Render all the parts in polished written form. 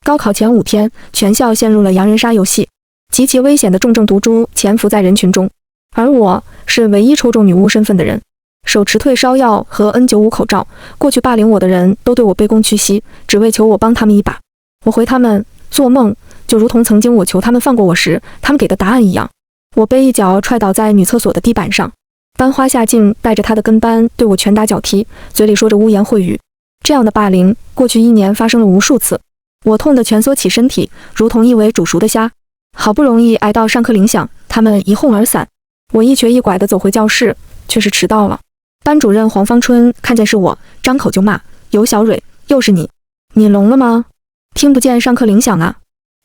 高考前5天，全校陷入了洋人杀游戏，极其危险的重症毒株潜伏在人群中，而我是唯一抽中女巫身份的人。手持退烧药和 N95 口罩，过去霸凌我的人都对我卑躬屈膝，只为求我帮他们一把。我回他们，做梦就如同曾经我求他们放过我时，他们给的答案一样。我被一脚踹倒在女厕所的地板上，班花夏静带着她的跟班对我拳打脚踢，嘴里说着污言秽语。这样的霸凌，过去1年发生了无数次。我痛得蜷缩起身体，如同一尾煮熟的虾。好不容易挨到上课铃响，他们一哄而散。我一瘸一拐地走回教室，却是迟到了。班主任黄芳春看见是我，张口就骂：“尤小蕊，又是你！你聋了吗？听不见上课铃响啊？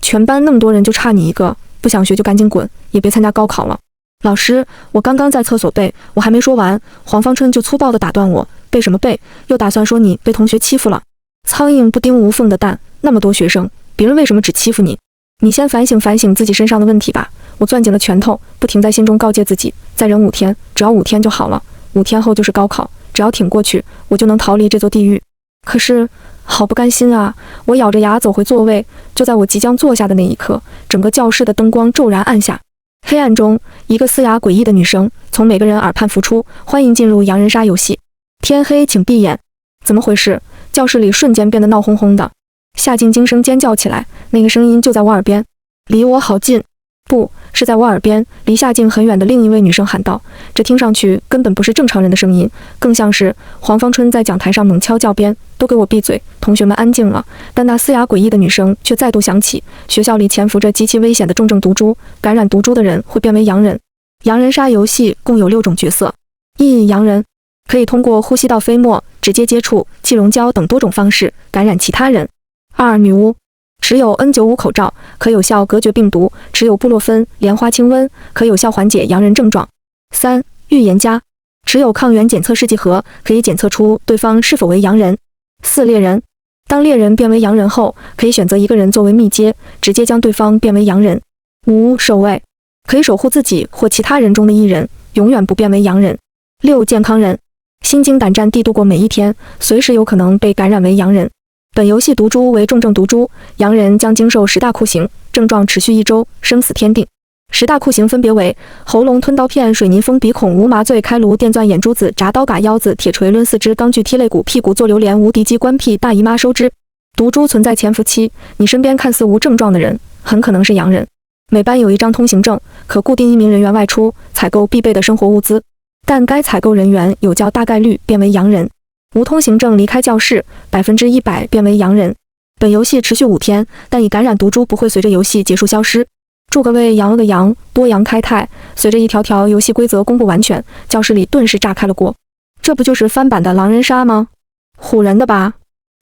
全班那么多人就差你一个，不想学就赶紧滚，也别参加高考了。”老师，我刚刚在厕所背，我还没说完，黄芳春就粗暴地打断我：“背什么背？又打算说你被同学欺负了？苍蝇不叮无缝的蛋，那么多学生，别人为什么只欺负你？你先反省反省自己身上的问题吧。”我攥紧了拳头，不停在心中告诫自己：再忍5天，只要5天就好了。5天后就是高考，只要挺过去，我就能逃离这座地狱。可是，好不甘心啊！我咬着牙走回座位，就在我即将坐下的那一刻，整个教室的灯光骤然暗下。黑暗中，一个嘶哑诡异的女声从每个人耳畔浮出：“欢迎进入洋人杀游戏。天黑请闭眼。”怎么回事？教室里瞬间变得闹哄哄的。夏静惊声尖叫起来，那个声音就在我耳边，离我好近。不是在我耳边，离夏静很远的另一位女生喊道：“这听上去根本不是正常人的声音，更像是黄芳春在讲台上猛敲教鞭，都给我闭嘴！”同学们安静了，但那嘶哑诡异的女声却再度响起：“学校里潜伏着极其危险的重症毒株，感染毒株的人会变为洋人。洋人杀游戏共有6种角色：一、洋人，可以通过呼吸道飞沫、直接接触、气溶胶等多种方式感染其他人；二、女巫。持有 N95 口罩，可有效隔绝病毒；持有布洛芬、莲花清瘟，可有效缓解洋人症状。3. 预言家，持有抗原检测试剂盒，可以检测出对方是否为洋人。4. 猎人，当猎人变为洋人后，可以选择一个人作为密接，直接将对方变为洋人。5. 守卫，可以守护自己或其他人中的一人，永远不变为洋人。6. 健康人，心惊胆战地度过每一天，随时有可能被感染为洋人。本游戏毒株为重症毒株，洋人将经受10大酷刑，症状持续1周，生死天定。10大酷刑分别为：喉咙吞刀片、水泥封鼻孔、无麻醉开颅、电钻眼珠子、铡刀嘎腰子、铁锤抡四肢、钢锯踢肋骨、屁股做榴莲、无敌鸡关屁、大姨妈收肢。毒株存在潜伏期，你身边看似无症状的人，很可能是洋人。每班有1张通行证，可固定1名人员外出采购必备的生活物资，但该采购人员有较大概率变为洋人。无通行证离开教室，100%变为洋人。本游戏持续5天，但已感染毒株不会随着游戏结束消失。祝各位羊了个羊，多羊开泰。随着一条条游戏规则公布完全，教室里顿时炸开了锅。这不就是翻版的狼人杀吗？唬人的吧？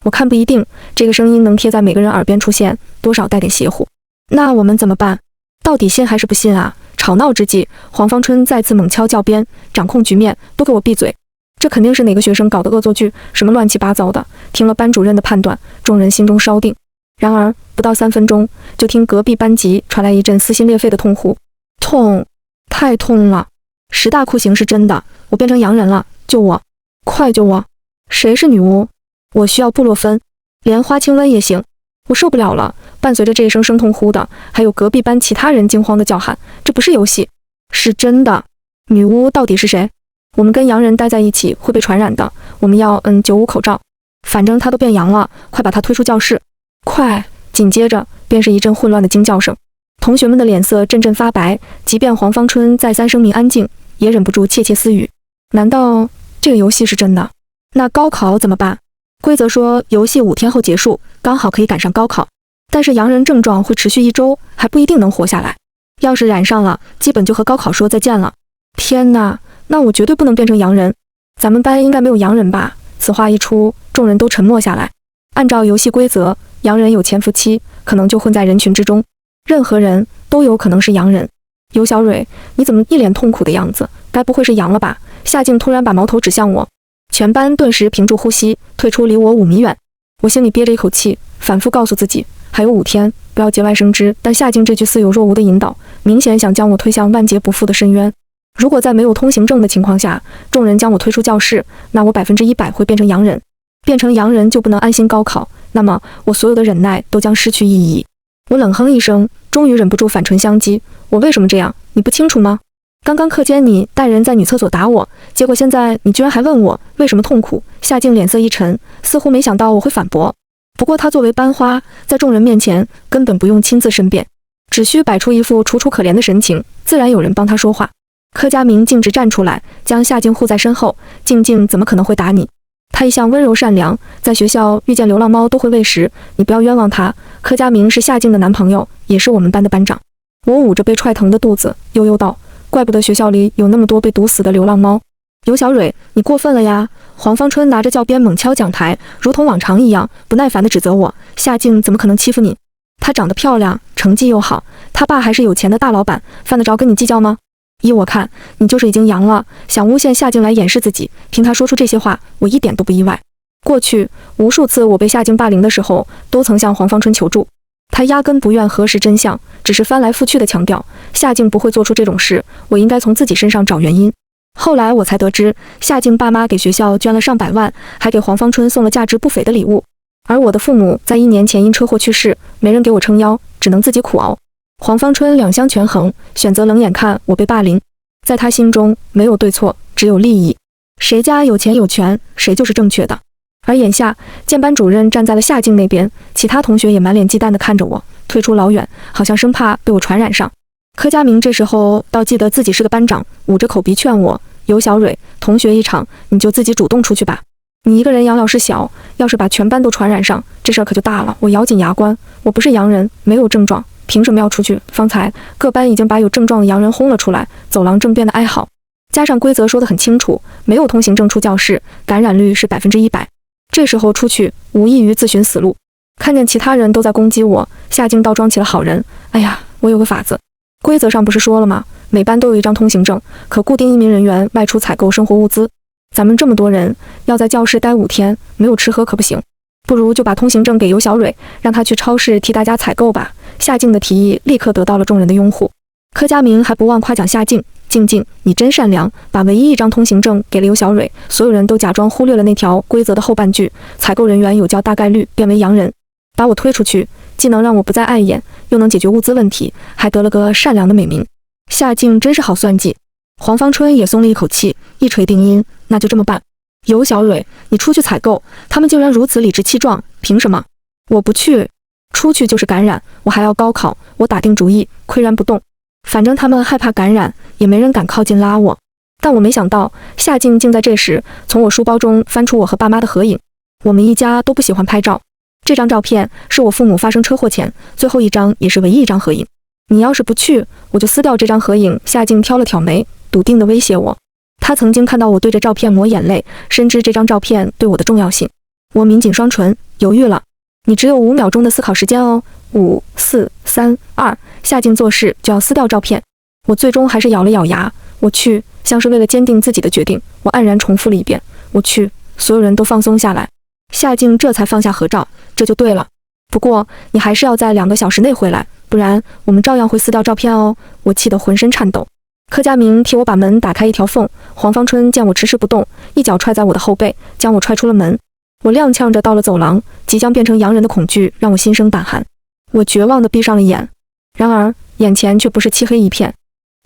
我看不一定，这个声音能贴在每个人耳边出现，多少带点邪乎。那我们怎么办？到底信还是不信啊？吵闹之际，黄芳春再次猛敲教鞭，掌控局面，都给我闭嘴！这肯定是哪个学生搞的恶作剧，什么乱七八糟的。听了班主任的判断，众人心中稍定。然而不到3分钟，就听隔壁班级传来一阵撕心裂肺的痛呼：“痛，太痛了！10大酷刑是真的，我变成洋人了，救我，快救我！谁是女巫？我需要布洛芬，连花清瘟也行，我受不了了！”伴随着这一声声痛呼的，还有隔壁班其他人惊慌的叫喊：“这不是游戏，是真的！女巫到底是谁？我们跟洋人待在一起会被传染的，我们要N95口罩。反正他都变洋了，快把他推出教室！快！”紧接着便是一阵混乱的惊叫声，同学们的脸色阵阵发白，即便黄芳春再三声明安静，也忍不住窃窃私语：难道这个游戏是真的？那高考怎么办？规则说游戏5天后结束，刚好可以赶上高考，但是洋人症状会持续1周，还不一定能活下来。要是染上了，基本就和高考说再见了。天哪，那我绝对不能变成洋人。咱们班应该没有洋人吧？此话一出，众人都沉默下来。按照游戏规则，洋人有潜伏期，可能就混在人群之中，任何人都有可能是洋人。尤小蕊，你怎么一脸痛苦的样子？该不会是阳了吧？夏静突然把矛头指向我，全班顿时屏住呼吸，退出离我5米远。我心里憋着一口气，反复告诉自己还有5天，不要节外生枝。但夏静这句似有若无的引导，明显想将我推向万劫不复的深渊。如果在没有通行证的情况下，众人将我推出教室，那我100%会变成洋人。变成洋人就不能安心高考，那么我所有的忍耐都将失去意义。我冷哼一声，终于忍不住反唇相讥：我为什么这样，你不清楚吗？刚刚课间你带人在女厕所打我，结果现在你居然还问我为什么痛苦。夏静脸色一沉，似乎没想到我会反驳。不过她作为班花，在众人面前根本不用亲自申辩，只需摆出一副楚楚可怜的神情，自然有人帮她说话。柯佳明径直站出来，将夏静护在身后：静静怎么可能会打你？她一向温柔善良，在学校遇见流浪猫都会喂食，你不要冤枉她。柯佳明是夏静的男朋友，也是我们班的班长。我捂着被踹疼的肚子，悠悠道：怪不得学校里有那么多被毒死的流浪猫。尤小蕊，你过分了呀！黄芳春拿着教鞭猛敲讲台，如同往常一样不耐烦地指责我：夏静怎么可能欺负你？她长得漂亮，成绩又好，她爸还是有钱的大老板，犯得着跟你计较吗？依我看，你就是已经阳了，想诬陷夏静来掩饰自己。听她说出这些话，我一点都不意外。过去无数次我被夏静霸凌的时候，都曾向黄芳春求助，她压根不愿核实真相，只是翻来覆去地强调夏静不会做出这种事，我应该从自己身上找原因。后来我才得知，夏静爸妈给学校捐了上百万，还给黄芳春送了价值不菲的礼物。而我的父母在1年前因车祸去世，没人给我撑腰，只能自己苦熬。黄芳春两相权衡，选择冷眼看我被霸凌。在他心中，没有对错，只有利益。谁家有钱有权，谁就是正确的。而眼下，见班主任站在了夏静那边，其他同学也满脸忌惮地看着我，退出老远，好像生怕被我传染上。柯佳明这时候倒记得自己是个班长，捂着口鼻劝我：尤小蕊，同学一场，你就自己主动出去吧。你一个人养老事小，要是把全班都传染上，这事儿可就大了。我咬紧牙关，我不是洋人，没有症状，凭什么要出去？方才各班已经把有症状的洋人轰了出来，走廊正变得哀嚎。加上规则说得很清楚，没有通行证出教室，感染率是100%。这时候出去，无异于自寻死路。看见其他人都在攻击我，夏静倒装起了好人。哎呀，我有个法子。规则上不是说了吗？每班都有一张通行证，可固定1名人员外出采购生活物资。咱们这么多人，要在教室待5天，没有吃喝可不行。不如就把通行证给尤小蕊，让她去超市替大家采购吧。夏静的提议立刻得到了众人的拥护。柯佳明还不忘夸奖夏静：静静，你真善良，把唯一一张通行证给了尤小蕊。所有人都假装忽略了那条规则的后半句：采购人员有较大概率变为洋人。把我推出去，既能让我不再碍眼，又能解决物资问题，还得了个善良的美名。夏静真是好算计。黄芳春也松了一口气，一锤定音：那就这么办。尤小蕊，你出去采购，他们竟然如此理直气壮，凭什么？我不去，出去就是感染，我还要高考。我打定主意，岿然不动。反正他们害怕感染，也没人敢靠近拉我。但我没想到，夏静竟在这时从我书包中翻出我和爸妈的合影。我们一家都不喜欢拍照，这张照片是我父母发生车祸前最后一张，也是唯一一张合影。你要是不去，我就撕掉这张合影。夏静挑了挑眉，笃定地威胁我。她曾经看到我对着照片抹眼泪，深知这张照片对我的重要性。我抿紧双唇，犹豫了。你只有5秒钟的思考时间哦。5、4、3、2，夏静做事就要撕掉照片。我最终还是咬了咬牙，我去。像是为了坚定自己的决定，我黯然重复了一遍，我去。所有人都放松下来，夏静这才放下合照。这就对了。不过你还是要在2个小时内回来，不然我们照样会撕掉照片哦。我气得浑身颤抖。柯佳明替我把门打开一条缝，黄芳春见我迟迟不动，一脚踹在我的后背，将我踹出了门。我踉跄着到了走廊，即将变成洋人的恐惧让我心生胆寒。我绝望地闭上了眼，然而眼前却不是漆黑一片，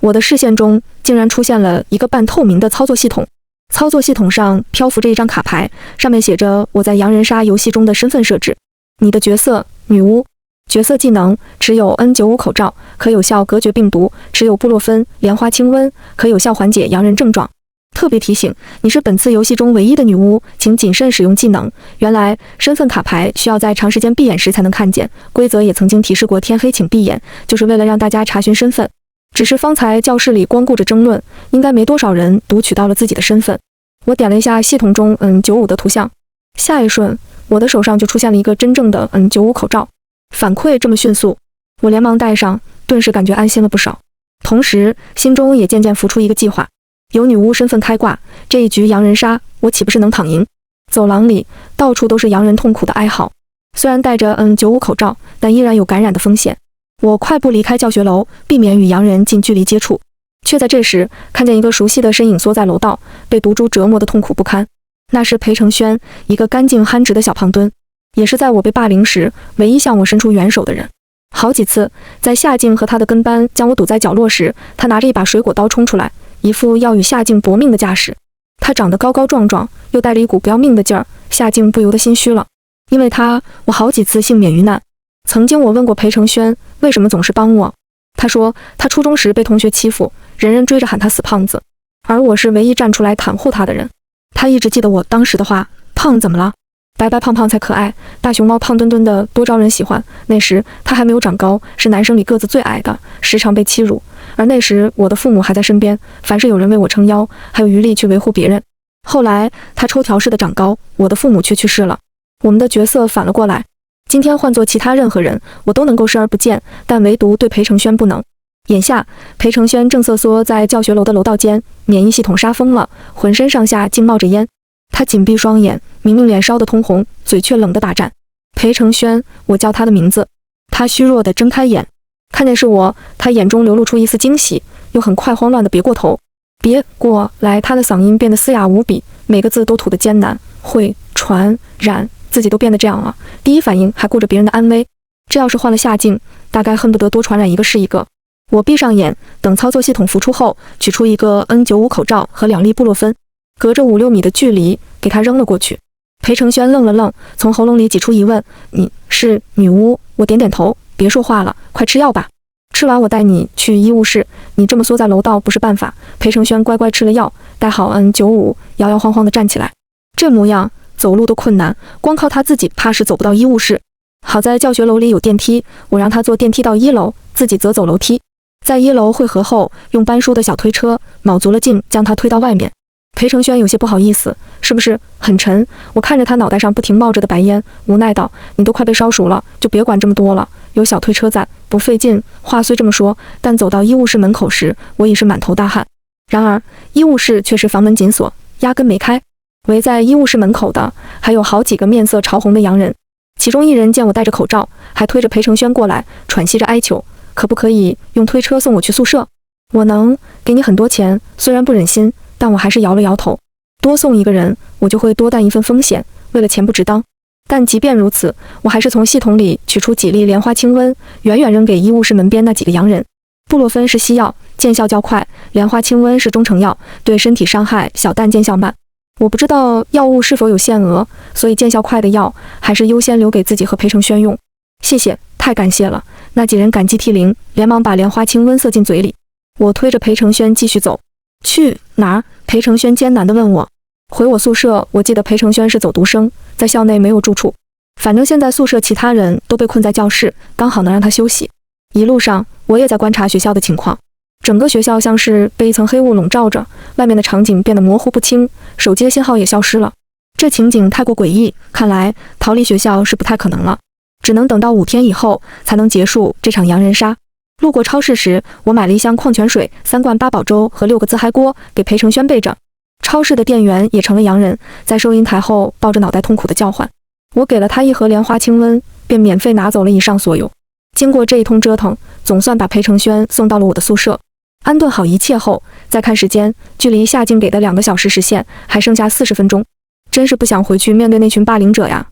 我的视线中竟然出现了一个半透明的操作系统。操作系统上漂浮着一张卡牌，上面写着我在羊人杀游戏中的身份设置。你的角色：女巫。角色技能：持有 N95 口罩，可有效隔绝病毒；持有布洛芬莲花清瘟，可有效缓解洋人症状。特别提醒：你是本次游戏中唯一的女巫，请谨慎使用技能。原来身份卡牌需要在长时间闭眼时才能看见，规则也曾经提示过天黑请闭眼，就是为了让大家查询身份。只是方才教室里光顾着争论，应该没多少人读取到了自己的身份。我点了一下系统中 N95 的图像，下一瞬，我的手上就出现了一个真正的 N95 口罩。反馈这么迅速，我连忙戴上，顿时感觉安心了不少。同时，心中也渐渐浮出一个计划：有女巫身份开挂，这一局洋人杀，我岂不是能躺赢？走廊里到处都是洋人痛苦的哀嚎，虽然戴着 N95 口罩，但依然有感染的风险。我快步离开教学楼，避免与洋人近距离接触，却在这时看见一个熟悉的身影缩在楼道，被毒株折磨得痛苦不堪。那是裴承轩，一个干净憨直的小胖墩，也是在我被霸凌时唯一向我伸出援手的人。好几次，在夏静和他的跟班将我堵在角落时，他拿着一把水果刀冲出来，一副要与夏静搏命的架势。他长得高高壮壮，又带着一股不要命的劲儿，夏静不由得心虚了。因为他，我好几次幸免于难。曾经我问过裴承轩，为什么总是帮我？他说，他初中时被同学欺负，人人追着喊他死胖子，而我是唯一站出来袒护他的人。他一直记得我当时的话，胖怎么了？白白胖胖才可爱，大熊猫胖墩墩的多招人喜欢。那时他还没有长高，是男生里个子最矮的，时常被欺辱。而那时我的父母还在身边，凡是有人为我撑腰，还有余力去维护别人。后来他抽条似的长高，我的父母却去世了，我们的角色反了过来。今天换做其他任何人，我都能够视而不见，但唯独对裴承轩不能。眼下裴承轩正瑟缩在教学楼的楼道间，免疫系统杀疯了，浑身上下竟冒着烟。他紧闭双眼，明明脸烧得通红，嘴却冷得打颤。裴承轩，我叫他的名字。他虚弱地睁开眼，看见是我，他眼中流露出一丝惊喜，又很快慌乱地别过头。别过来！他的嗓音变得嘶哑无比，每个字都吐得艰难。会传染，自己都变得这样了，第一反应还顾着别人的安危，这要是换了夏静，大概恨不得多传染一个是一个。我闭上眼，等操作系统浮出后，取出一个 N95 口罩和2粒布洛芬，隔着5-6米的距离给他扔了过去。裴承轩愣了愣，从喉咙里挤出疑问：“你是女巫？”我点点头，别说话了，快吃药吧。吃完我带你去医务室，你这么缩在楼道不是办法。裴承轩乖乖吃了药，戴好 N95，摇摇晃晃地站起来，这模样走路都困难，光靠他自己怕是走不到医务室。好在教学楼里有电梯，我让他坐电梯到1楼，自己则走楼梯。在1楼汇合后，用搬书的小推车卯足了劲将他推到外面。裴承轩有些不好意思，是不是很沉？我看着他脑袋上不停冒着的白烟，无奈道：“你都快被烧熟了，就别管这么多了，有小推车在，不费劲。”话虽这么说，但走到医务室门口时，我已是满头大汗。然而医务室却是房门紧锁，压根没开。围在医务室门口的还有好几个面色潮红的洋人，其中一人见我戴着口罩，还推着裴承轩过来，喘息着哀求：“可不可以用推车送我去宿舍？我能给你很多钱。”虽然不忍心，但我还是摇了摇头。多送一个人，我就会多担一份风险，为了钱不值当。但即便如此，我还是从系统里取出几粒莲花清瘟，远远扔给医务室门边那几个洋人。布洛芬是西药，见效较快；莲花清瘟是中成药，对身体伤害小，但见效慢。我不知道药物是否有限额，所以见效快的药还是优先留给自己和裴承轩用。谢谢，太感谢了。那几人感激涕零，连忙把莲花清瘟塞进嘴里。我推着裴承轩继续走。去哪儿？裴承轩艰难地问我。回我宿舍。我记得裴承轩是走读生，在校内没有住处。反正现在宿舍其他人都被困在教室，刚好能让他休息。一路上我也在观察学校的情况，整个学校像是被一层黑雾笼罩着，外面的场景变得模糊不清，手机的信号也消失了。这情景太过诡异，看来逃离学校是不太可能了，只能等到5天以后才能结束这场洋人杀。路过超市时，我买了1箱矿泉水、3罐八宝粥和6个自嗨锅给裴承轩备着。超市的店员也成了洋人，在收银台后抱着脑袋痛苦地叫唤。我给了他1盒莲花清瘟，便免费拿走了以上所有。经过这一通折腾，总算把裴承轩送到了我的宿舍。安顿好一切后，再看时间，距离夏静给的2个小时时限还剩下40分钟。真是不想回去面对那群霸凌者呀！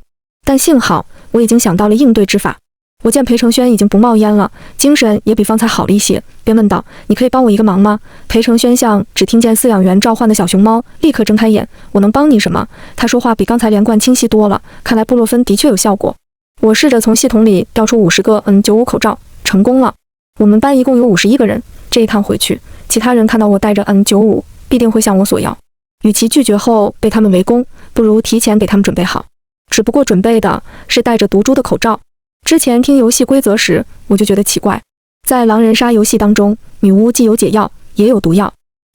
但幸好我已经想到了应对之法。我见裴承轩已经不冒烟了，精神也比方才好了一些，便问道：“你可以帮我一个忙吗？”裴承轩像只听见饲养员召唤的小熊猫，立刻睁开眼。我能帮你什么？他说话比刚才连贯清晰多了，看来布洛芬的确有效果。我试着从系统里调出50个 N95 口罩，成功了。我们班一共有51个人，这一趟回去，其他人看到我带着 N95，必定会向我索要。与其拒绝后被他们围攻，不如提前给他们准备好。只不过准备的是带着毒株的口罩。之前听游戏规则时，我就觉得奇怪，在狼人杀游戏当中，女巫既有解药，也有毒药，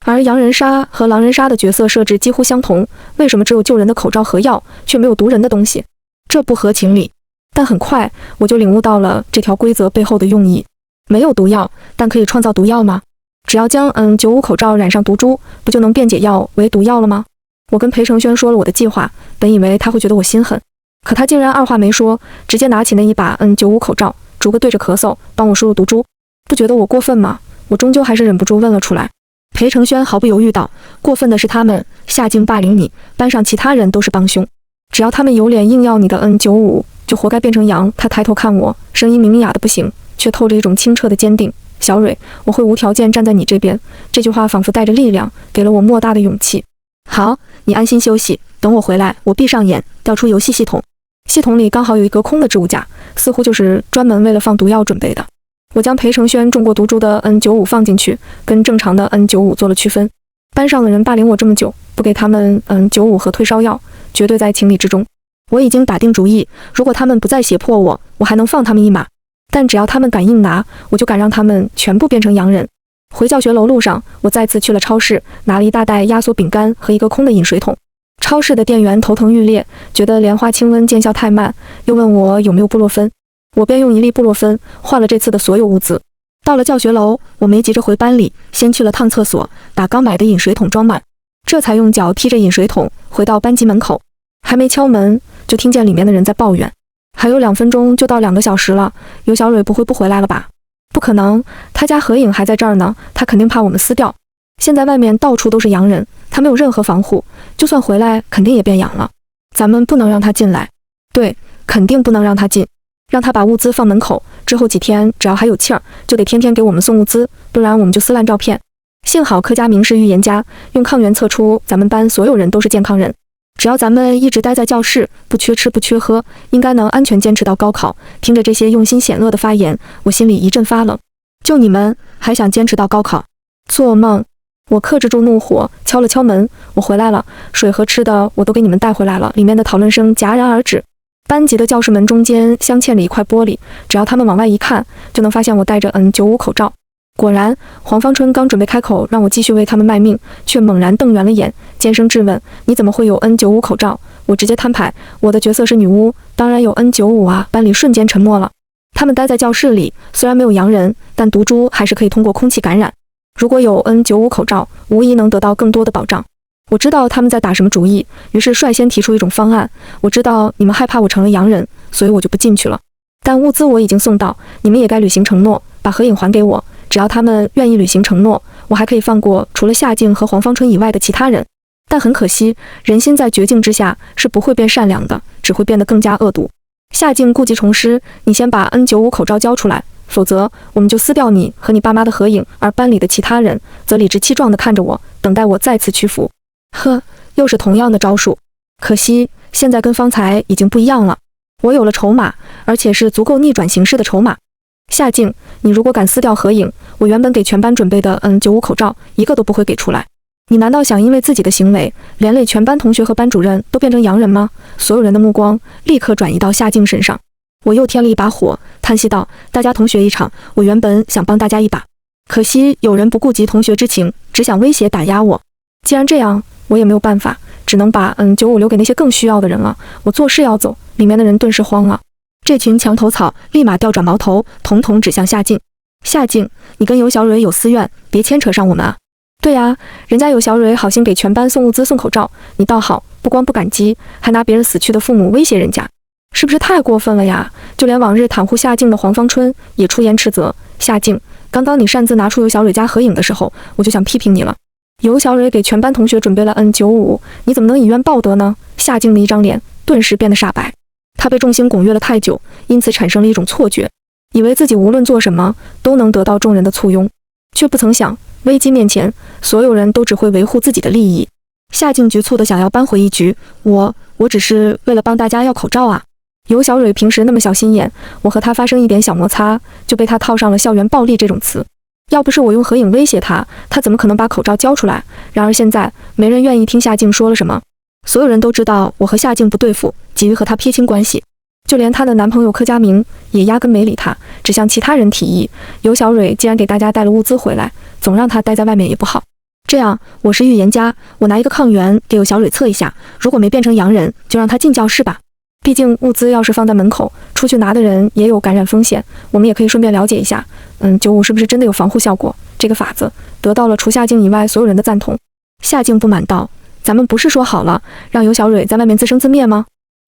而羊人杀和狼人杀的角色设置几乎相同，为什么只有救人的口罩和药，却没有毒人的东西？这不合情理。但很快我就领悟到了这条规则背后的用意。没有毒药，但可以创造毒药吗？只要将N95口罩染上毒株，不就能变解药为毒药了吗？我跟裴承轩说了我的计划，本以为他会觉得我心狠，可他竟然二话没说，直接拿起那一把N95口罩，逐个对着咳嗽，帮我输入毒株。不觉得我过分吗？我终究还是忍不住问了出来。裴承轩毫不犹豫道：“过分的是他们，夏静霸凌你，班上其他人都是帮凶。只要他们有脸硬要你的 N95，就活该变成羊。”他抬头看我，声音明明哑得不行，却透着一种清澈的坚定。小蕊，我会无条件站在你这边。这句话仿佛带着力量，给了我莫大的勇气。好，你安心休息，等我回来。我闭上眼，调出游戏系统。系统里刚好有一格空的置物架，似乎就是专门为了放毒药准备的。我将裴承轩中过毒株的 N95 放进去，跟正常的 N95 做了区分。班上的人霸凌我这么久，不给他们N95和退烧药，绝对在情理之中。我已经打定主意，如果他们不再胁迫我，我还能放他们一马。但只要他们敢硬拿，我就敢让他们全部变成洋人。回教学楼路上，我再次去了超市，拿了一大袋压缩饼干和一个空的饮水桶。超市的店员头疼欲裂，觉得莲花清瘟见效太慢，又问我有没有布洛芬。我便用1粒布洛芬换了这次的所有物资。到了教学楼，我没急着回班里，先去了趟厕所，把刚买的饮水桶装满，这才用脚踢着饮水桶回到班级门口。还没敲门，就听见里面的人在抱怨：“还有2分钟就到2个小时了，尤小蕊不会不回来了吧？”不可能，他家何影还在这儿呢，他肯定怕我们撕掉。现在外面到处都是洋人，他没有任何防护，就算回来肯定也变洋了。咱们不能让他进来。对，肯定不能让他进。让他把物资放门口，之后几天只要还有气儿，就得天天给我们送物资，不然我们就撕烂照片。幸好柯佳明是预言家，用抗原测出咱们班所有人都是健康人，只要咱们一直待在教室，不缺吃不缺喝，应该能安全坚持到高考。听着这些用心险恶的发言，我心里一阵发冷。就你们还想坚持到高考？做梦！我克制住怒火，敲了敲门。我回来了，水和吃的我都给你们带回来了。里面的讨论声戛然而止。班级的教室门中间镶嵌了一块玻璃，只要他们往外一看，就能发现我戴着 N95 口罩。果然，黄芳春刚准备开口让我继续为他们卖命，却猛然瞪圆了眼，尖声质问：“你怎么会有 N95 口罩？”我直接摊牌，我的角色是女巫，当然有 N95啊！班里瞬间沉默了。他们待在教室里，虽然没有洋人，但毒株还是可以通过空气感染。如果有 N95 口罩，无疑能得到更多的保障。我知道他们在打什么主意，于是率先提出一种方案。我知道你们害怕我成了洋人，所以我就不进去了。但物资我已经送到，你们也该履行承诺，把何影还给我。只要他们愿意履行承诺，我还可以放过除了夏静和黄芳春以外的其他人。但很可惜，人心在绝境之下是不会变善良的，只会变得更加恶毒。夏静故技重施，你先把 N95 口罩交出来，否则我们就撕掉你和你爸妈的合影，而班里的其他人则理直气壮地看着我，等待我再次屈服。呵，又是同样的招数，可惜现在跟方才已经不一样了。我有了筹码，而且是足够逆转形势的筹码。夏静，你如果敢撕掉合影，我原本给全班准备的N95口罩一个都不会给出来。你难道想因为自己的行为连累全班同学和班主任都变成洋人吗？所有人的目光立刻转移到夏静身上。我又添了一把火，叹息道：大家同学一场，我原本想帮大家一把，可惜有人不顾及同学之情，只想威胁打压我。既然这样，我也没有办法，只能把N95留给那些更需要的人了。我做事要走，里面的人顿时慌了。这群墙头草立马调转矛头，统统指向夏静。夏静，你跟尤小蕊有私怨，别牵扯上我们啊。对啊，人家尤小蕊好心给全班送物资送口罩，你倒好，不光不感激，还拿别人死去的父母威胁人家，是不是太过分了呀？就连往日袒护夏静的黄芳春也出言斥责。夏静，刚刚你擅自拿出尤小蕊家合影的时候，我就想批评你了。尤小蕊给全班同学准备了N95，你怎么能以怨报德呢？夏静的一张脸顿时变得煞白，她被众星拱月了太久，因此产生了一种错觉，以为自己无论做什么都能得到众人的簇拥，却不曾想危机面前，所有人都只会维护自己的利益。夏静局促地想要扳回一局，我只是为了帮大家要口罩啊。尤小蕊平时那么小心眼，我和她发生一点小摩擦，就被她套上了校园暴力这种词。要不是我用合影威胁她，她怎么可能把口罩交出来？然而现在没人愿意听夏静说了什么，所有人都知道我和夏静不对付，急于和她撇清关系。就连她的男朋友柯佳明也压根没理她，只向其他人提议，尤小蕊既然给大家带了物资回来，总让她待在外面也不好。这样，我是预言家，我拿一个抗原给尤小蕊测一下，如果没变成洋人，就让她进教室吧。毕竟物资要是放在门口，出去拿的人也有感染风险，我们也可以顺便了解一下，95是不是真的有防护效果？这个法子得到了除夏静以外所有人的赞同。夏静不满道：咱们不是说好了让尤小蕊在外面自生自灭吗？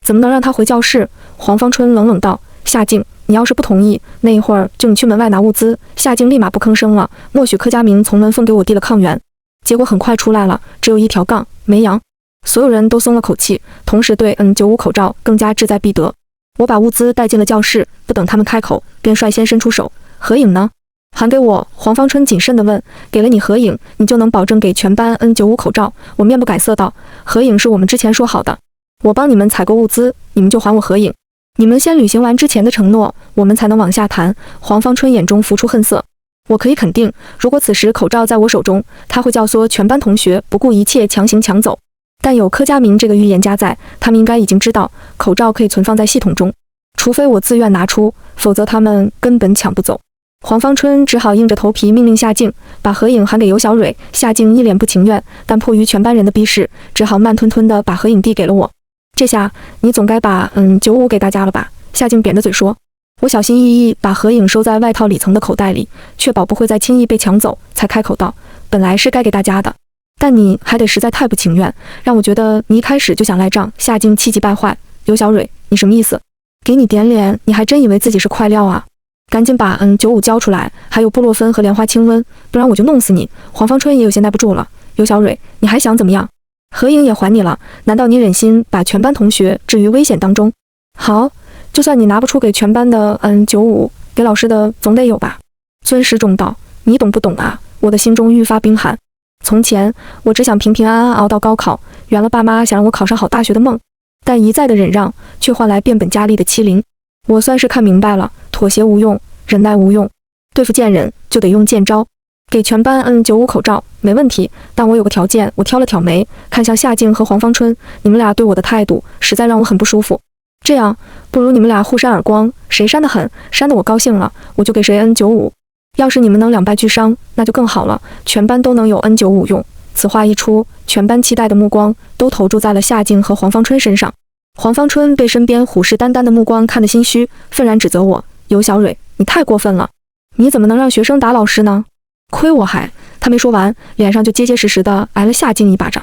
怎么能让她回教室？黄芳春冷冷道：夏静，你要是不同意，那一会儿就你去门外拿物资。夏静立马不吭声了，默许柯佳明从门缝给我递了抗原。结果很快出来了，只有一条杠，没阳。所有人都松了口气，同时对N95口罩更加志在必得。我把物资带进了教室，不等他们开口，便率先伸出手。合影呢？还给我。黄芳春谨慎地问。给了你合影，你就能保证给全班N95口罩？我面不改色道。合影是我们之前说好的，我帮你们采购物资，你们就还我合影。你们先履行完之前的承诺，我们才能往下谈。黄芳春眼中浮出恨色。我可以肯定，如果此时口罩在我手中，他会教唆全班同学不顾一切强行抢走。但有柯佳明这个预言家在，他们应该已经知道口罩可以存放在系统中，除非我自愿拿出，否则他们根本抢不走。黄芳春只好硬着头皮命令夏静把合影还给尤小蕊。夏静一脸不情愿，但迫于全班人的逼视，只好慢吞吞地把合影递给了我。这下你总该把95给大家了吧？夏静扁着嘴说。我小心翼翼把合影收在外套里层的口袋里，确保不会再轻易被抢走，才开口道：本来是该给大家的，但你还得实在太不情愿，让我觉得你一开始就想赖账。夏静气急败坏。尤小蕊，你什么意思？给你点脸，你还真以为自己是块料啊？赶紧把95交出来，还有布洛芬和莲花清瘟，不然我就弄死你。黄芳春也有些耐不住了。尤小蕊，你还想怎么样？合影也还你了，难道你忍心把全班同学置于危险当中？好，就算你拿不出给全班的N95，给老师的总得有吧？尊师重道，你懂不懂啊？我的心中愈发冰寒。从前我只想平平安安熬到高考，圆了爸妈想让我考上好大学的梦，但一再的忍让，却换来变本加厉的欺凌。我算是看明白了，妥协无用，忍耐无用，对付贱人就得用贱招。给全班N95口罩没问题，但我有个条件。我挑了挑眉，看向夏静和黄芳春，你们俩对我的态度实在让我很不舒服。这样，不如你们俩互扇耳光，谁扇得狠，扇得我高兴了，我就给谁N95。要是你们能两败俱伤，那就更好了，全班都能有N95用。此话一出，全班期待的目光都投注在了夏静和黄芳春身上。黄芳春被身边虎视眈眈的目光看得心虚，愤然指责我：尤小蕊，你太过分了，你怎么能让学生打老师呢？亏我还……他没说完，脸上就结结实实地挨了夏静一巴掌。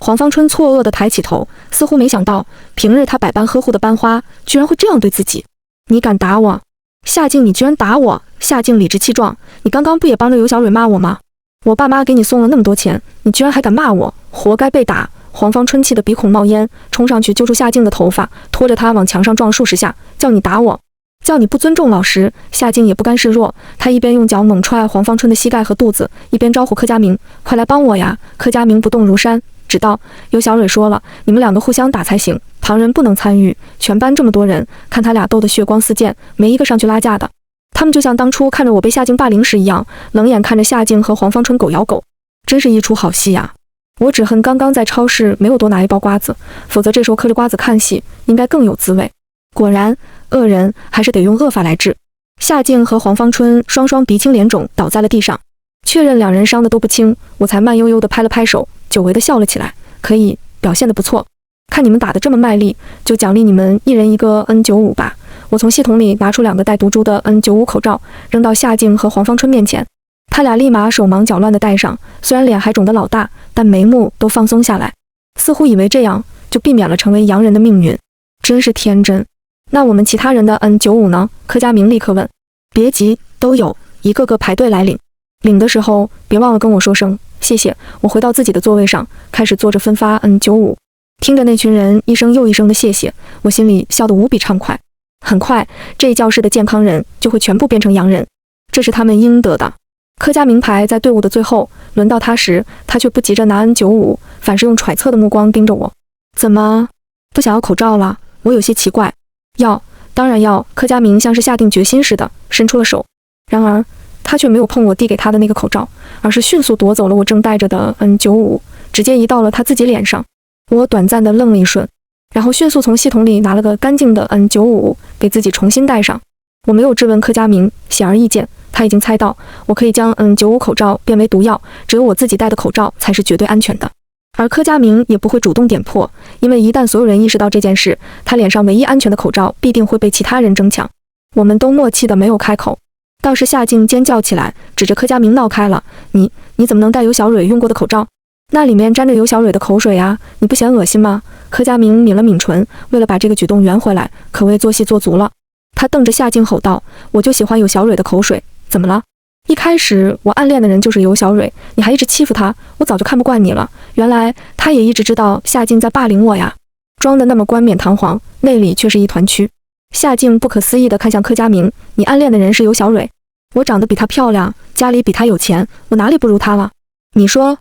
黄芳春错愕地抬起头，似乎没想到平日他百般呵护的班花居然会这样对自己。你敢打我？夏静，你居然打我！夏静理直气壮，你刚刚不也帮着尤小蕊骂我吗？我爸妈给你送了那么多钱，你居然还敢骂我，活该被打！黄芳春气得鼻孔冒烟，冲上去揪住夏静的头发，拖着她往墙上撞数十下，叫你打我，叫你不尊重老师。夏静也不甘示弱，她一边用脚猛踹黄芳春的膝盖和肚子，一边招呼柯佳明：快来帮我呀！柯佳明不动如山，只道：尤小蕊说了，你们两个互相打才行，旁人不能参与。全班这么多人，看他俩斗得血光四溅，没一个上去拉架的。他们就像当初看着我被夏静霸凌时一样，冷眼看着夏静和黄芳春狗咬狗，真是一出好戏呀！我只恨刚刚在超市没有多拿一包瓜子，否则这时候嗑着瓜子看戏，应该更有滋味。果然，恶人还是得用恶法来治。夏静和黄芳春双双鼻青脸肿倒在了地上，确认两人伤得都不轻，我才慢悠悠地拍了拍手，久违地笑了起来。可以，表现得不错，看你们打得这么卖力，就奖励你们一人一个N95吧。我从系统里拿出2个带毒株的N95口罩，扔到夏静和黄芳春面前。他俩立马手忙脚乱地戴上，虽然脸还肿得老大，但眉目都放松下来，似乎以为这样就避免了成为洋人的命运。真是天真。那我们其他人的N95呢？柯佳明立刻问。别急，都有，一个个排队来领。领的时候别忘了跟我说声谢谢。我回到自己的座位上，开始做着分发N95。听着那群人一声又一声的谢谢，我心里笑得无比畅快。很快，这一教室的健康人就会全部变成洋人，这是他们应得的。柯佳明排在队伍的最后，轮到他时，他却不急着拿N95，反是用揣测的目光盯着我。怎么，不想要口罩了？我有些奇怪。要，当然要。柯佳明像是下定决心似的，伸出了手。然而，他却没有碰我递给他的那个口罩，而是迅速夺走了我正戴着的N95，直接移到了他自己脸上。我短暂地愣了一瞬，然后迅速从系统里拿了个干净的N95，给自己重新戴上。我没有质问柯佳明，显而易见，他已经猜到我可以将N95口罩变为毒药，只有我自己戴的口罩才是绝对安全的。而柯佳明也不会主动点破，因为一旦所有人意识到这件事，他脸上唯一安全的口罩必定会被其他人争抢。我们都默契的没有开口。倒是夏静尖叫起来，指着柯佳明闹开了：你怎么能戴尤小蕊用过的口罩？那里面沾着尤小蕊的口水啊，你不嫌恶心吗？柯佳明抿了抿唇，为了把这个举动圆回来，可谓做戏做足了。他瞪着夏静吼道：我就喜欢有小蕊的口水，怎么了？一开始我暗恋的人就是尤小蕊，你还一直欺负他，我早就看不惯你了。原来他也一直知道夏静在霸凌我呀，装得那么冠冕堂皇，内里却是一团蛆。夏静不可思议地看向柯佳明，你暗恋的人是尤小蕊？我长得比她漂亮，家里比她有钱，我哪里不如她了？你说，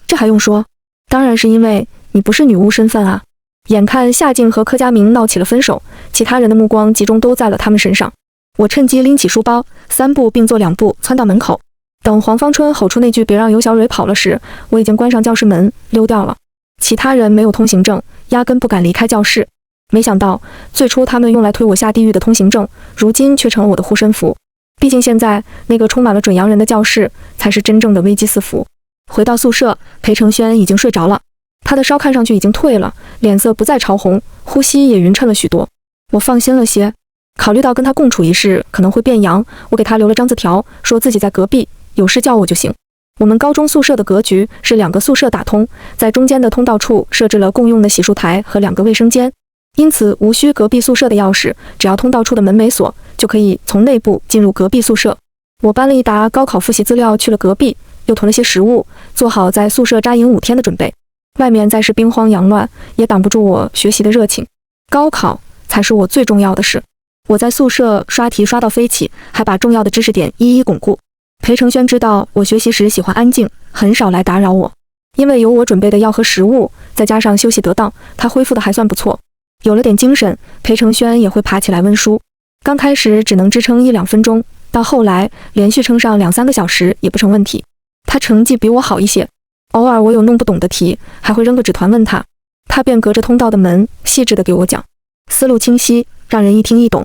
这还用说？当然是因为你不是女巫身份啊。眼看夏静和柯佳明闹起了分手，其他人的目光集中都在了他们身上。我趁机拎起书包，3步并作2步窜到门口。等黄芳春吼出那句别让尤小蕊跑了时，我已经关上教室门溜掉了。其他人没有通行证，压根不敢离开教室。没想到最初他们用来推我下地狱的通行证，如今却成了我的护身符。毕竟现在那个充满了准洋人的教室才是真正的危机四伏。回到宿舍，裴承轩已经睡着了，他的烧看上去已经退了，脸色不再潮红，呼吸也匀称了许多。我放心了些，考虑到跟他共处一室可能会变阳，我给他留了张字条，说自己在隔壁，有事叫我就行。我们高中宿舍的格局是2个宿舍打通，在中间的通道处设置了共用的洗漱台和2个卫生间，因此无需隔壁宿舍的钥匙，只要通道处的门没锁，就可以从内部进入隔壁宿舍。我搬了一沓高考复习资料去了隔壁，又囤了些食物，做好在宿舍扎营5天的准备。外面再是兵荒羊乱，也挡不住我学习的热情。高考才是我最重要的事。我在宿舍刷题刷到飞起，还把重要的知识点一一巩固。裴承轩知道我学习时喜欢安静，很少来打扰我。因为有我准备的药和食物，再加上休息得当，他恢复的还算不错。有了点精神，裴承轩也会爬起来温书。刚开始只能支撑1-2分钟，到后来连续撑上2-3个小时也不成问题。他成绩比我好一些，偶尔我有弄不懂的题，还会扔个纸团问他，他便隔着通道的门细致地给我讲，思路清晰，让人一听一懂。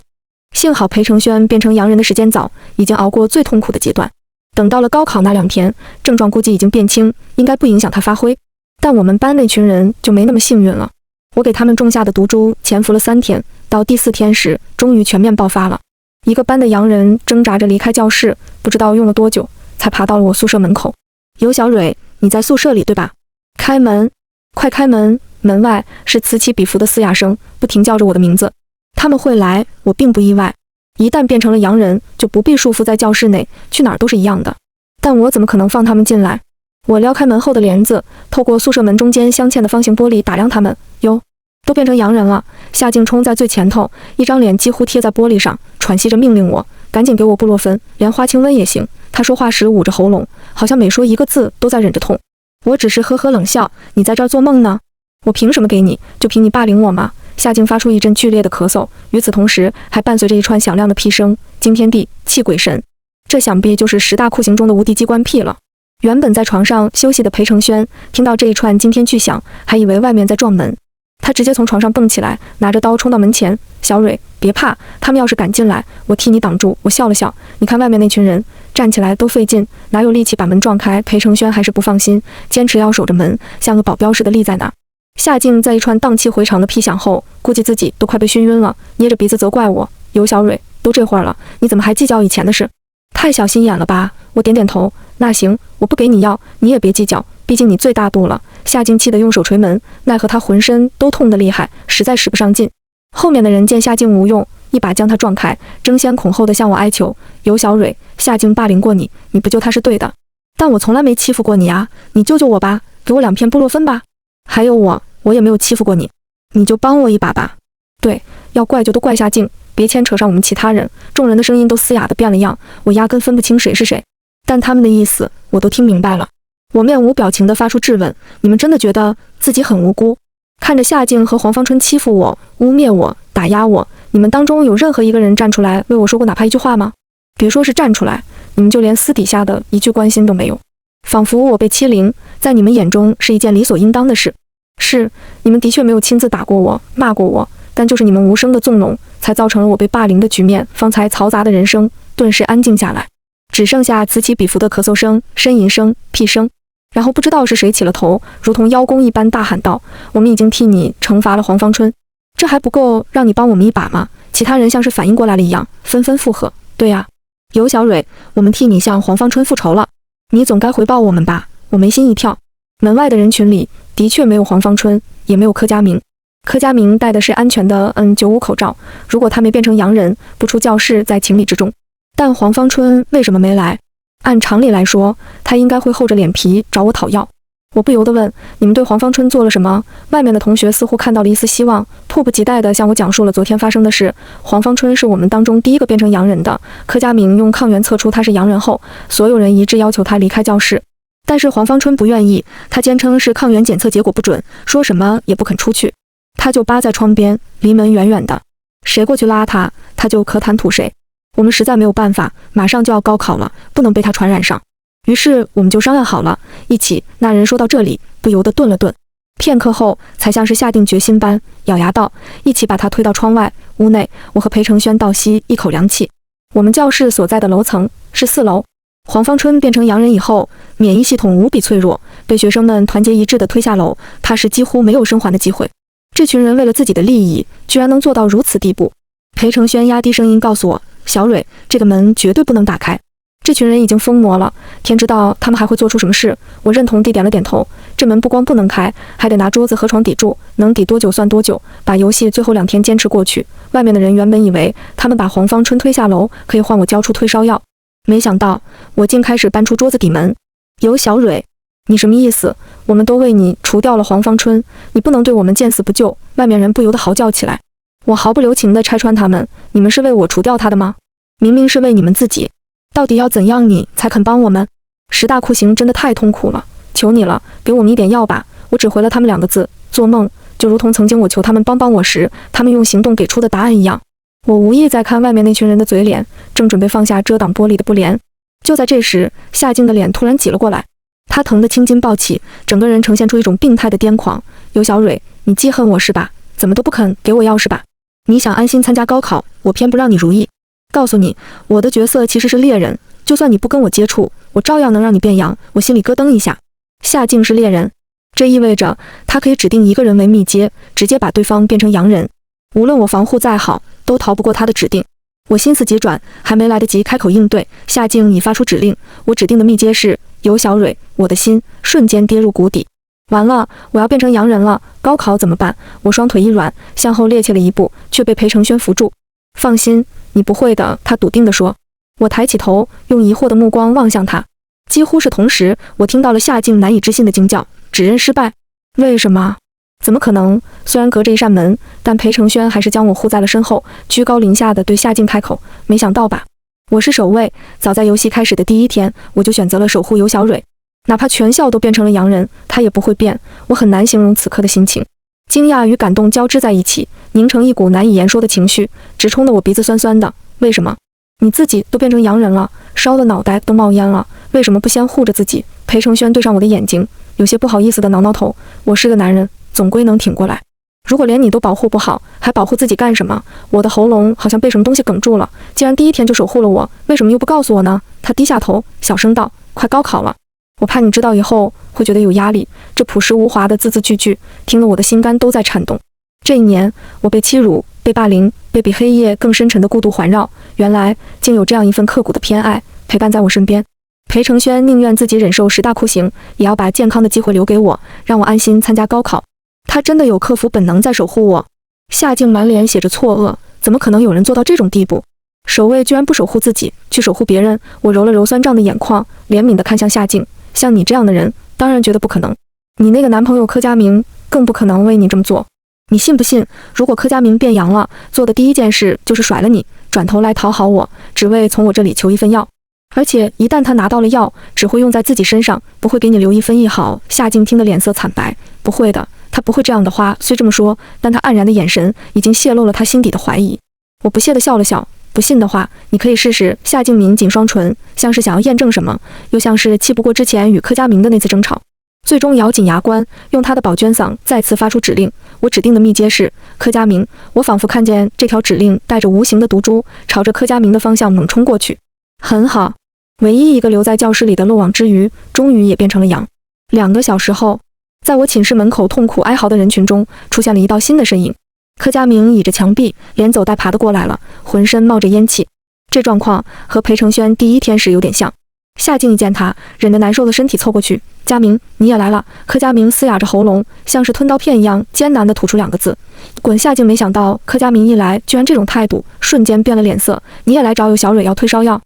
幸好裴承轩变成洋人的时间早，已经熬过最痛苦的阶段。等到了高考那2天，症状估计已经变轻，应该不影响他发挥。但我们班那群人就没那么幸运了。我给他们种下的毒株潜伏了3天，到第4天时，终于全面爆发了。一个班的洋人挣扎着离开教室，不知道用了多久，才爬到了我宿舍门口。尤小蕊，你在宿舍里对吧？开门，快开门！门外是此起彼伏的嘶哑声，不停叫着我的名字。他们会来，我并不意外。一旦变成了洋人，就不必束缚在教室内，去哪儿都是一样的。但我怎么可能放他们进来？我撩开门后的帘子，透过宿舍门中间镶嵌的方形玻璃打量他们。哟，都变成洋人了。夏静冲在最前头，一张脸几乎贴在玻璃上，喘息着命令我赶紧给我布洛芬，连花清瘟也行。他说话时捂着喉咙，好像每说一个字都在忍着痛。我只是呵呵冷笑，你在这儿做梦呢？我凭什么给你？就凭你霸凌我吗？夏静发出一阵剧烈的咳嗽，与此同时还伴随着一串响亮的屁声，惊天地，泣鬼神。这想必就是10大酷刑中的无敌机关屁了。原本在床上休息的裴承轩听到这一串惊天巨响，还以为外面在撞门，他直接从床上蹦起来，拿着刀冲到门前。小蕊，别怕，他们要是敢进来，我替你挡住。我笑了笑，你看外面那群人站起来都费劲，哪有力气把门撞开？裴承轩还是不放心，坚持要守着门，像个保镖似的立在那儿。夏静在一串荡气回肠的屁响后，估计自己都快被熏晕了，捏着鼻子责怪我：尤小蕊，都这会儿了，你怎么还计较以前的事？太小心眼了吧？我点点头，那行，我不给你药，你也别计较，毕竟你最大度了。夏静气得用手捶门，奈何他浑身都痛得厉害，实在使不上劲。后面的人见夏静无用，一把将他撞开，争先恐后的向我哀求：尤小蕊，夏静霸凌过你，你不救他是对的，但我从来没欺负过你啊，你救救我吧，给我2片布洛芬吧。还有我也没有欺负过你，你就帮我一把吧。对，要怪就都怪夏静，别牵扯上我们其他人。众人的声音都嘶哑得变了样，我压根分不清谁是谁，但他们的意思我都听明白了。我面无表情地发出质问：你们真的觉得自己很无辜？看着夏静和黄芳春欺负我、污蔑我、打压我，你们当中有任何一个人站出来为我说过哪怕一句话吗？别说是站出来，你们就连私底下的一句关心都没有，仿佛我被欺凌在你们眼中是一件理所应当的事。是，你们的确没有亲自打过我、骂过我，但就是你们无声的纵容，才造成了我被霸凌的局面。方才嘈杂的人声顿时安静下来，只剩下此起彼伏的咳嗽声、呻吟声、屁声。然后不知道是谁起了头，如同邀功一般大喊道：我们已经替你惩罚了黄芳春，这还不够让你帮我们一把吗？其他人像是反应过来了一样，纷纷附和：对呀，尤小蕊，我们替你向黄芳春复仇了，你总该回报我们吧。我眉心一跳，门外的人群里的确没有黄芳春，也没有柯佳明。柯佳明戴的是安全的N95口罩，如果他没变成洋人，不出教室在情理之中。但黄芳春为什么没来？按常理来说，他应该会厚着脸皮找我讨药。我不由得问：你们对黄芳春做了什么？外面的同学似乎看到了一丝希望，迫不及待地向我讲述了昨天发生的事。黄芳春是我们当中第一个变成洋人的。柯佳明用抗原测出他是洋人后，所有人一致要求他离开教室。但是黄芳春不愿意，他坚称是抗原检测结果不准，说什么也不肯出去。他就扒在窗边，离门远远的，谁过去拉他，他就可谈吐谁。我们实在没有办法，马上就要高考了，不能被他传染上。于是我们就商量好了，一起。那人说到这里，不由得顿了顿，片刻后才像是下定决心般，咬牙道：一起把他推到窗外。屋内，我和裴承轩倒吸一口凉气。我们教室所在的楼层是4楼。黄芳春变成洋人以后，免疫系统无比脆弱，被学生们团结一致地推下楼，怕是几乎没有生还的机会。这群人为了自己的利益，居然能做到如此地步。裴承轩压低声音告诉我：小蕊，这个门绝对不能打开。这群人已经疯魔了，天知道他们还会做出什么事。我认同地点了点头。这门不光不能开，还得拿桌子和床抵住，能抵多久算多久，把游戏最后2天坚持过去。外面的人原本以为他们把黄芳春推下楼可以换我交出退烧药，没想到我竟开始搬出桌子抵门。尤小蕊，你什么意思？我们都为你除掉了黄芳春，你不能对我们见死不救。外面人不由得嚎叫起来。我毫不留情地拆穿他们：你们是为我除掉他的吗？明明是为你们自己。到底要怎样你才肯帮我们？10大酷刑真的太痛苦了，求你了，给我们一点药吧。我只回了他们2个字：做梦。就如同曾经我求他们帮我时，他们用行动给出的答案一样。我无意在看外面那群人的嘴脸，正准备放下遮挡玻璃的布帘，就在这时，夏静的脸突然挤了过来，她疼得青筋暴起，整个人呈现出一种病态的癫狂。尤小蕊，你记恨我是吧？怎么都不肯给我药是吧？你想安心参加高考，我偏不让你如意。告诉你，我的角色其实是猎人，就算你不跟我接触，我照样能让你变羊。我心里咯噔一下。夏静是猎人，这意味着他可以指定一个人为密接，直接把对方变成洋人。无论我防护再好，都逃不过他的指定。我心思急转，还没来得及开口应对，夏静已发出指令。我指定的密接是尤小蕊。我的心瞬间跌入谷底。完了，我要变成洋人了，高考怎么办？我双腿一软，向后趔趄了一步，却被裴承轩扶住。放心，你不会的，他笃定地说。我抬起头，用疑惑的目光望向他。几乎是同时，我听到了夏静难以置信的惊叫：指认失败？为什么？怎么可能？虽然隔着一扇门，但裴承轩还是将我护在了身后，居高临下地对夏静开口：没想到吧？我是守卫，早在游戏开始的第1天，我就选择了守护尤小蕊。哪怕全校都变成了洋人，他也不会变。我很难形容此刻的心情，惊讶与感动交织在一起，凝成一股难以言说的情绪，直冲得我鼻子酸酸的。为什么？你自己都变成洋人了，烧的脑袋都冒烟了，为什么不先护着自己？裴承轩对上我的眼睛，有些不好意思地挠挠头。我是个男人，总归能挺过来。如果连你都保护不好，还保护自己干什么？我的喉咙好像被什么东西哽住了。既然第1天就守护了我，为什么又不告诉我呢？他低下头，小声道：快高考了，我怕你知道以后会觉得有压力。这朴实无华的字字句句，听了我的心肝都在颤动。这1年，我被欺辱，被霸凌，被比黑夜更深沉的孤独环绕。原来竟有这样一份刻骨的偏爱陪伴在我身边。裴承轩宁愿自己忍受10大酷刑，也要把健康的机会留给我，让我安心参加高考。他真的有克服本能在守护我。夏静满脸写着错愕，怎么可能有人做到这种地步？守卫居然不守护自己，去守护别人。我揉了揉酸胀的眼眶，怜悯地看向夏静，像你这样的人，当然觉得不可能。你那个男朋友柯佳明更不可能为你这么做。你信不信，如果柯佳明变阳了，做的第1件事就是甩了你，转头来讨好我，只为从我这里求一份药。而且一旦他拿到了药，只会用在自己身上，不会给你留1分1毫。夏静听得脸色惨白，不会的，他不会这样的话。虽这么说，但他黯然的眼神已经泄露了他心底的怀疑。我不屑地笑了笑，不信的话，你可以试试。夏静抿紧双唇，像是想要验证什么，又像是气不过之前与柯佳明的那次争吵，最终咬紧牙关，用他的宝娟嗓再次发出指令。我指定的密接是柯佳明。我仿佛看见这条指令带着无形的毒株，朝着柯佳明的方向猛冲过去。很好，唯一一个留在教室里的漏网之鱼，终于也变成了羊。2个小时后，在我寝室门口痛苦哀嚎的人群中，出现了一道新的身影。柯佳明倚着墙壁，连走带爬地过来了，浑身冒着烟气。这状况和裴承轩第1天时有点像。夏静一见他，忍着难受的身体凑过去：佳明，你也来了。柯佳明嘶哑着喉咙，像是吞刀片一样艰难地吐出2个字：滚。夏静没想到柯佳明一来居然这种态度，瞬间变了脸色。你也来找有小蕊要退烧药？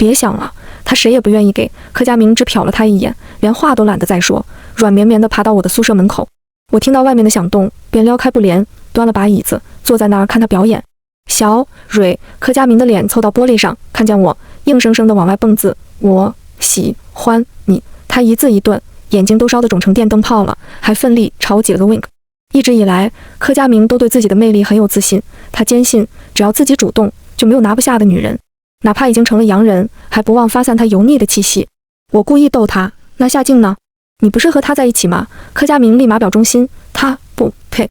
别想了，他谁也不愿意给。柯佳明只瞟了他一眼，连话都懒得再说，软绵绵地爬到我的宿舍门口。我听到外面的响动，便撩开布帘，端了把椅子，坐在那儿看他表演。小蕊，柯佳明的脸凑到玻璃上，看见我，硬生生地往外蹦字：我喜欢你。他一字一顿，眼睛都烧得肿成电灯泡了，还奋力朝我挤了个 wink。一直以来，柯佳明都对自己的魅力很有自信，他坚信只要自己主动，就没有拿不下的女人，哪怕已经成了洋人，还不忘发散他油腻的气息。我故意逗他：那夏静呢？你不是和他在一起吗？柯佳明立马表忠心：他不配。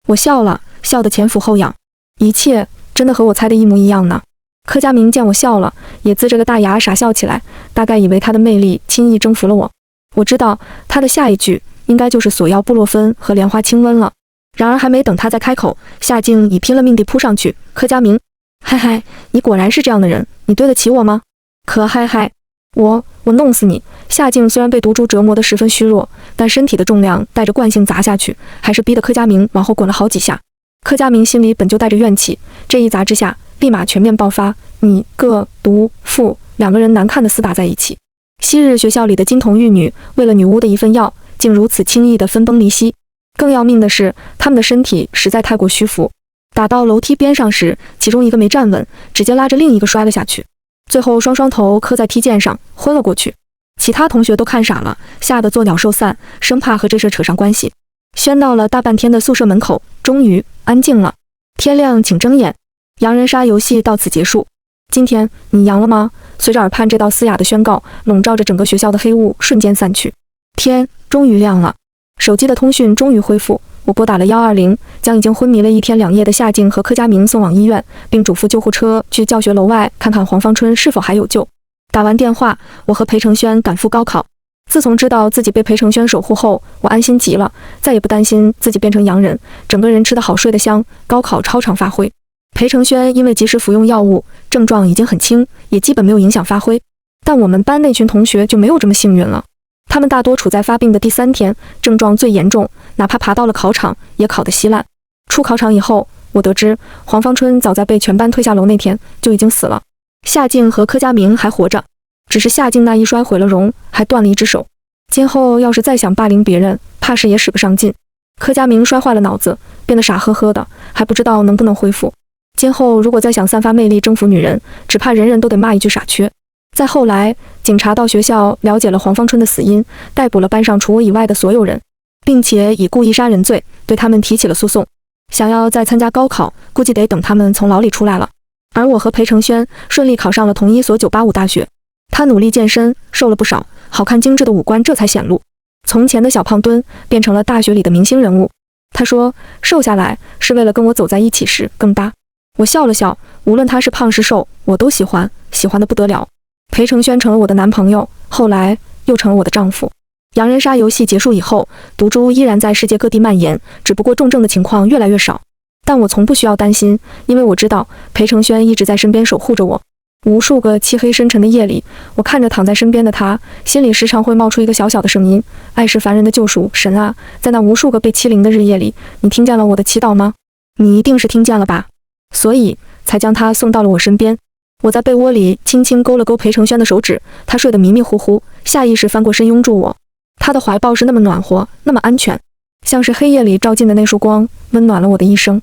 我笑了，笑得前俯后仰，一切真的和我猜的一模一样呢。柯佳明见我笑了，也呲着个大牙傻笑起来，大概以为他的魅力轻易征服了我。我知道他的下一句应该就是索要布洛芬和莲花清瘟了。然而还没等他再开口，夏静已拼了命地扑上去。柯佳明，嗨嗨，你果然是这样的人，你对得起我吗？可嗨嗨，我弄死你！夏静虽然被毒株折磨得十分虚弱，但身体的重量带着惯性砸下去，还是逼得柯佳明往后滚了好几下。柯佳明心里本就带着怨气，这一砸之下，立马全面爆发，你个毒妇！两个人难看的厮打在一起。昔日学校里的金童玉女，为了女巫的一份药，竟如此轻易地分崩离析。更要命的是，他们的身体实在太过虚浮。打到楼梯边上时，其中一个没站稳，直接拉着另一个摔了下去，最后双头磕在梯涧上，昏了过去。其他同学都看傻了，吓得作鸟兽散，生怕和这事扯上关系。喧闹了大半天的宿舍门口，终于安静了。天亮请睁眼。洋人杀游戏到此结束。今天你阳了吗？随着耳畔这道嘶哑的宣告，笼罩着整个学校的黑雾瞬间散去，天终于亮了。手机的通讯终于恢复，我拨打了120，将已经昏迷了1天2夜的夏静和柯佳明送往医院，并嘱咐救护车去教学楼外看看黄芳春是否还有救。打完电话，我和裴承轩赶赴高考。自从知道自己被裴承轩守护后，我安心极了，再也不担心自己变成洋人，整个人吃得好睡得香，高考超常发挥。裴承轩因为及时服用药物，症状已经很轻，也基本没有影响发挥。但我们班那群同学就没有这么幸运了，他们大多处在发病的第3天，症状最严重，哪怕爬到了考场，也考得稀烂。出考场以后，我得知黄芳春早在被全班推下楼那天就已经死了，夏静和柯佳明还活着，只是夏静那一摔毁了容，还断了一只手。今后要是再想霸凌别人，怕是也使不上劲。柯佳明摔坏了脑子，变得傻呵呵的，还不知道能不能恢复。今后如果再想散发魅力征服女人，只怕人人都得骂一句傻缺。再后来，警察到学校了解了黄芳春的死因，逮捕了班上除我以外的所有人，并且以故意杀人罪对他们提起了诉讼。想要再参加高考，估计得等他们从牢里出来了。而我和裴承轩顺利考上了同一所985大学。他努力健身，瘦了不少，好看精致的五官这才显露。从前的小胖墩变成了大学里的明星人物。他说，瘦下来是为了跟我走在一起时更搭。我笑了笑，无论他是胖是瘦，我都喜欢，喜欢得不得了。裴承轩成了我的男朋友，后来又成了我的丈夫。洋人杀游戏结束以后，毒株依然在世界各地蔓延，只不过重症的情况越来越少。但我从不需要担心，因为我知道裴承轩一直在身边守护着我。无数个漆黑深沉的夜里，我看着躺在身边的他，心里时常会冒出一个小小的声音：爱是凡人的救赎，神啊，在那无数个被欺凌的日夜里，你听见了我的祈祷吗？你一定是听见了吧，所以才将他送到了我身边。我在被窝里轻轻勾了勾裴承轩的手指，他睡得迷迷糊糊，下意识翻过身拥住我。他的怀抱是那么暖和，那么安全，像是黑夜里照进的那束光，温暖了我的一生。